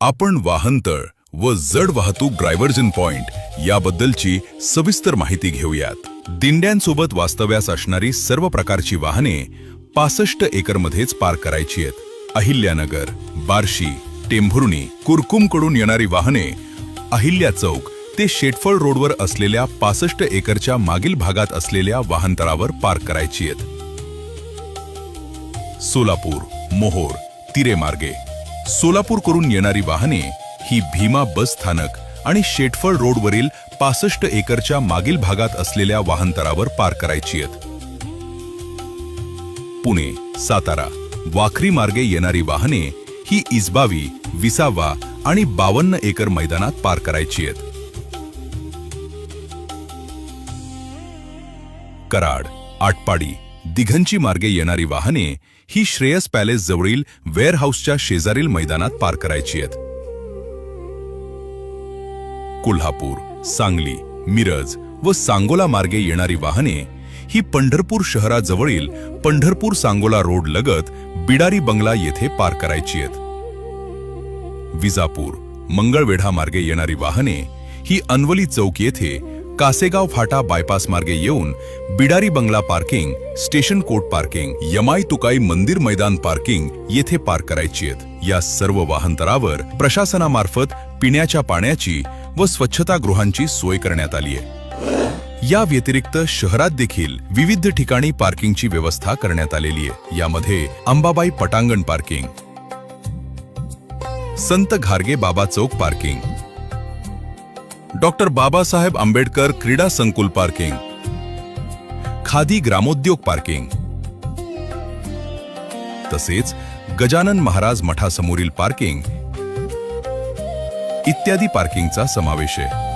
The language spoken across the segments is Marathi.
आपण वाहनतळ व जड वाहतूक डायव्हर्जन पॉइंट याबद्दलची सविस्तर माहिती घेऊयात. दिंड्यांसोबत वास्तव्यास असणारी सर्व प्रकारची वाहने 65 एकरमध्येच पार्क करायची आहेत. अहिल्यानगर, बार्शी, टेंभुर्णी, कुरकुमकडून येणारी वाहने अहिल्या चौक ते शेटफळ रोडवर असलेल्या 65 एकरच्या मागील भागात असलेल्या वाहनतळावर पार्क करायची आहेत. सोलापूर, मोहोळ, तिरे मार्गे सोलापूर करून येणारी वाहने ही भीमा बस स्थानक आणि शेटफळ रोडवरील 65 एकरच्या मागील भागात असलेल्या वाहनतळावर पार्क करायची आहेत. पुणे, सातारा, वाखरी मार्गे येणारी वाहने ही इजबावी, विसावा आणि 52 एकर मैदानात पार्क करायची आहेत. कराड, आटपाडी, दिघंची मार्गे येणारी वाहने ही श्रेयस पॅलेस जवळील वेअरहाऊसच्या शेजारील मैदानात पार्क करायची आहेत. कोल्हापूर, सांगली, मिरज व सांगोला मार्गे येणारी वाहने ही पंढरपूर शहराजवळील पंढरपूर सांगोला रोड लगत बिडारी बंगला येथे पार्क करायची आहेत. विजापूर, मंगळवेढा मार्गे येणारी वाहने ही अनवली चौक येथे कासेगाव फाटा बायपास मार्गे येऊन बिडारी बंगला parking, station court parking, Yamai Tukai मंदिर मैदान पार्किंग येथे पार्क करायची आहेत. या सर्व वाहनतळावर प्रशासनामार्फत पिण्याच्या पाण्याची व स्वच्छतागृहांची सोय करण्यात आली आहे. या व्यतिरिक्त शहरात देखील विविध ठिकाणी पार्किंगची व्यवस्था करण्यात आलेली आहे. यामध्ये अंबाबाई पटांगण पार्किंग, संत घारगे बाबा चौक पार्किंग, डॉक्टर बाबासाहेब आंबेडकर क्रीडा संकुल पार्किंग, खादी ग्रामोद्योग पार्किंग, तसेच गजानन महाराज मठासमोरील पार्किंग इत्यादी पार्किंगचा समावेश आहे.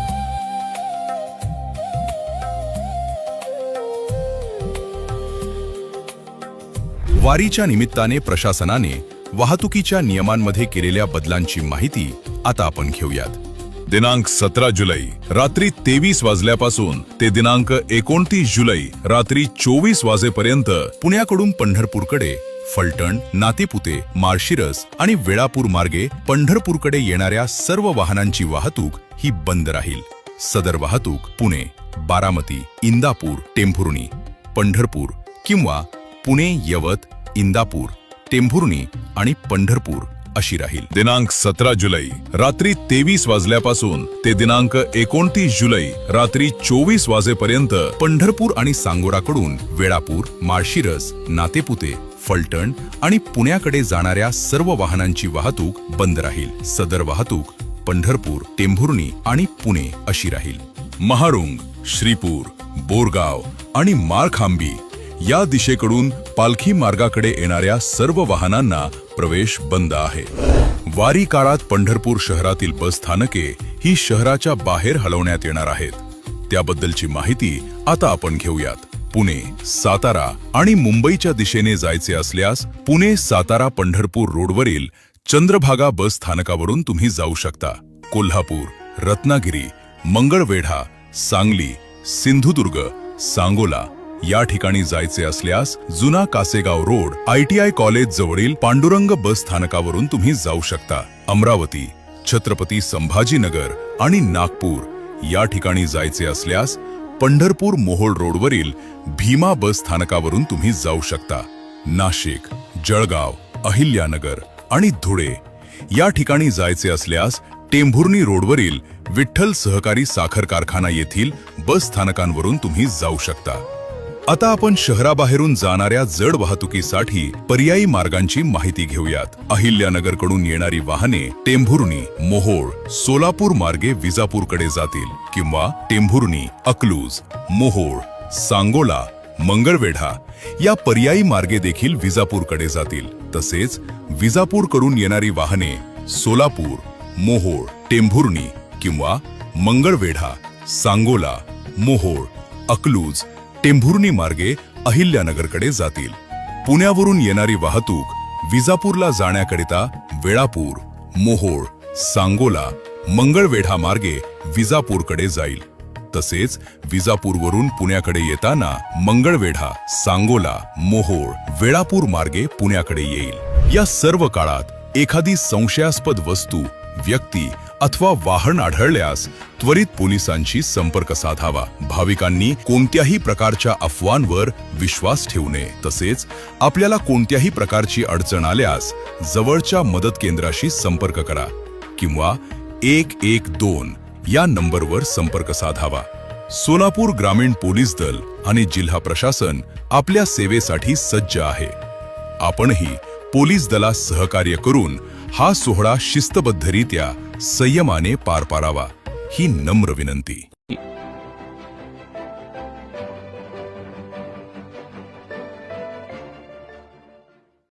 वारीच्या निमित्ताने प्रशासनाने वाहतुकीच्या नियमांमध्ये केलेल्या बदलांची माहिती आता आपण घेऊयात. दिनांक 17 जुलै रात्री 23 वाजल्यापासून ते दिनांक 29 जुलै रात्री 24 वाजेपर्यंत पुण्याकडून पंढरपूरकडे फलटण, नातेपुते, माळशिरस आणि वेळापूर मार्गे पंढरपूरकडे येणाऱ्या सर्व वाहनांची वाहतूक ही बंद राहील. सदर वाहतूक पुणे, बारामती, इंदापूर, टेंभुर्णी, पंढरपूर किंवा पुणे, यवत, इंदापूर, टेंभुर्णी आणि पंढरपूर अशी राहील. दिनांक 17 जुलै रात्री 23 वाजल्यापासून ते दिनांक 29 जुलै रात्री 24 वाजेपर्यंत पंढरपूर आणि सांगोराकडून वेळापूर, माळशिरस, नातेपुते, फलटण आणि पुण्याकडे जाणाऱ्या सर्व वाहनांची वाहतूक बंद राहील. सदर वाहतूक पंढरपूर, टेंभुर्णी आणि पुणे अशी राहील. महाळुंग, श्रीपूर, बोरगाव आणि माळखांबी या दिशेकडून पालखी मार्गाकडे येणाऱ्या सर्व वाहनांना प्रवेश बंद आहे. वारी काळात पंढरपूर शहरातील बस स्थानके ही शहराच्या बाहेर हलवण्यात येणार आहेत. त्याबद्दलची माहिती आता आपण घेऊयात. पुणे, सातारा आणि मुंबईच्या दिशेने जायचे असल्यास पुणे, सातारा, पंढरपूर रोडवरील चंद्रभागा बस स्थानकावरून तुम्ही जाऊ शकता. कोल्हापूर, रत्नागिरी, मंगळवेढा, सांगली, सिंधुदुर्ग, सांगोला या ठिकाणी जायचे असल्यास जुना कासेगाव रोड ITI कॉलेज जवळील पांडुरंग बस स्थानकावरून तुम्ही जाऊ शकता. अमरावती, छत्रपती संभाजीनगर आणि नागपूर या ठिकाणी जायचे असल्यास पंढरपूर, मोहोळ रोडवरील भीमा बस स्थानकावरून तुम्ही जाऊ शकता. नाशिक, जळगाव, अहिल्यानगर आणि धुळे या ठिकाणी जायचे असल्यास टेंभुर्णी रोडवरील विठ्ठल सहकारी साखर कारखाना येथील बस स्थानकांवरून तुम्ही जाऊ शकता. आता आपण शहराबाहेरून जाणाऱ्या जड वाहतुकीसाठी पर्यायी मार्गांची माहिती घेऊयात. अहिल्यानगरकडून येणारी वाहने टेंभुर्णी, मोहोळ, सोलापूर मार्गे विजापूरकडे जातील किंवा टेंभुर्णी, अकलूज, मोहोळ, सांगोला, मंगळवेढा या पर्यायी मार्गे देखील विजापूरकडे जातील. तसेच विजापूरकडून येणारी वाहने सोलापूर, मोहोळ, टेंभुर्णी किंवा मंगळवेढा, सांगोला, मोहोळ, अकलूज, टेंभुर्णी मार्गे अहिल्यानगरकडे जातील. पुण्यावरून येणारी वाहतूक विजापूरला जाण्याकरिता वेळापूर, मोहोळ, सांगोला, मंगळवेढा मार्गे विजापूरकडे जाईल. तसेच विजापूरवरून पुण्याकडे येताना मंगळवेढा, सांगोला, मोहोळ, वेळापूर मार्गे पुण्याकडे येईल. या सर्व काळात एखादी संशयास्पद वस्तू व्यक्ती अथवा वाहन आढळल्यास त्वरित पोलिसांशी संपर्क साधावा. भाविकांनी कोणत्याही प्रकारच्या अफवांवर विश्वास ठेवू नये. तसेच आपल्याला कोणत्याही प्रकारची अडचण आल्यास जवळच्या मदत केंद्राशी संपर्क करा किंवा 112 या नंबरवर संपर्क साधावा. सोलापूर ग्रामीण पोलीस दल आणि जिल्हा प्रशासन आपल्या सेवेसाठी सज्ज आहे. आपणही पोलीस दलास सहकार्य करून हा सोहळा शिस्तबद्धरित्या संयमाने पार पाडावा ही नम्र विनंती.